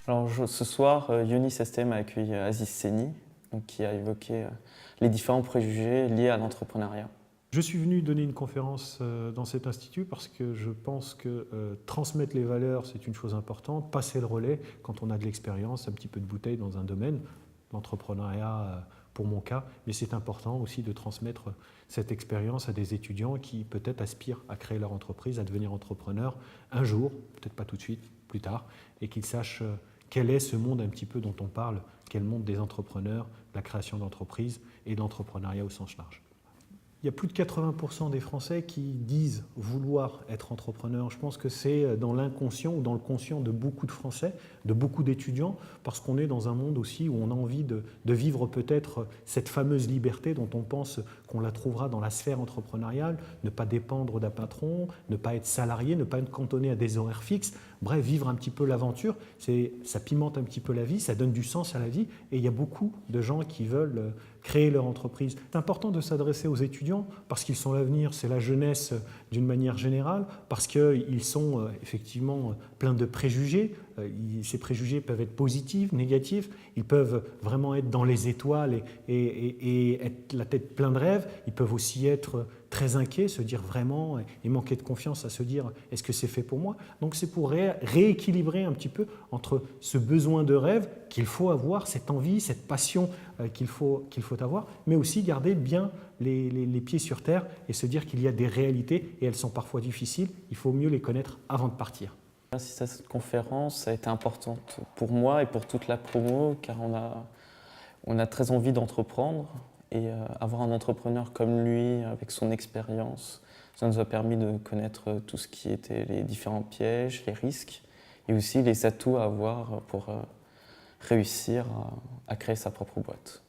Alors ce soir, Ionis STM a accueilli Aziz Seni, donc, qui a évoqué les différents préjugés liés à l'entrepreneuriat. Je suis venu donner une conférence dans cet institut parce que je pense que transmettre les valeurs, c'est une chose importante. Passer le relais quand on a de l'expérience, un petit peu de bouteille dans un domaine, l'entrepreneuriat pour mon cas, mais c'est important aussi de transmettre cette expérience à des étudiants qui peut-être aspirent à créer leur entreprise, à devenir entrepreneurs un jour, peut-être pas tout de suite, plus tard, et qu'ils sachent quel est ce monde un petit peu dont on parle, quel monde des entrepreneurs, de la création d'entreprises et de l'entrepreneuriat au sens large. Il y a plus de 80% des Français qui disent vouloir être entrepreneurs. Je pense que c'est dans l'inconscient ou dans le conscient de beaucoup de Français, de beaucoup d'étudiants, parce qu'on est dans un monde aussi où on a envie de vivre peut-être cette fameuse liberté dont on pense qu'on la trouvera dans la sphère entrepreneuriale, ne pas dépendre d'un patron, ne pas être salarié, ne pas être cantonné à des horaires fixes, bref, vivre un petit peu l'aventure, ça pimente un petit peu la vie, ça donne du sens à la vie, et il y a beaucoup de gens qui veulent créer leur entreprise. C'est important de s'adresser aux étudiants parce qu'ils sont l'avenir, c'est la jeunesse d'une manière générale, parce qu'ils sont effectivement pleins de préjugés. Ces préjugés peuvent être positifs, négatifs, ils peuvent vraiment être dans les étoiles et être la tête pleine de rêves, ils peuvent aussi être très inquiets, se dire vraiment et manquer de confiance à se dire est-ce que c'est fait pour moi? Donc c'est pour rééquilibrer un petit peu entre ce besoin de rêve qu'il faut avoir, cette envie, cette passion qu'il faut avoir, mais aussi garder bien les pieds sur terre et se dire qu'il y a des réalités et elles sont parfois difficiles, il faut mieux les connaître avant de partir. Assister à cette conférence a été importante pour moi et pour toute la promo car on a très envie d'entreprendre et avoir un entrepreneur comme lui avec son expérience, ça nous a permis de connaître tout ce qui était les différents pièges, les risques et aussi les atouts à avoir pour réussir à créer sa propre boîte.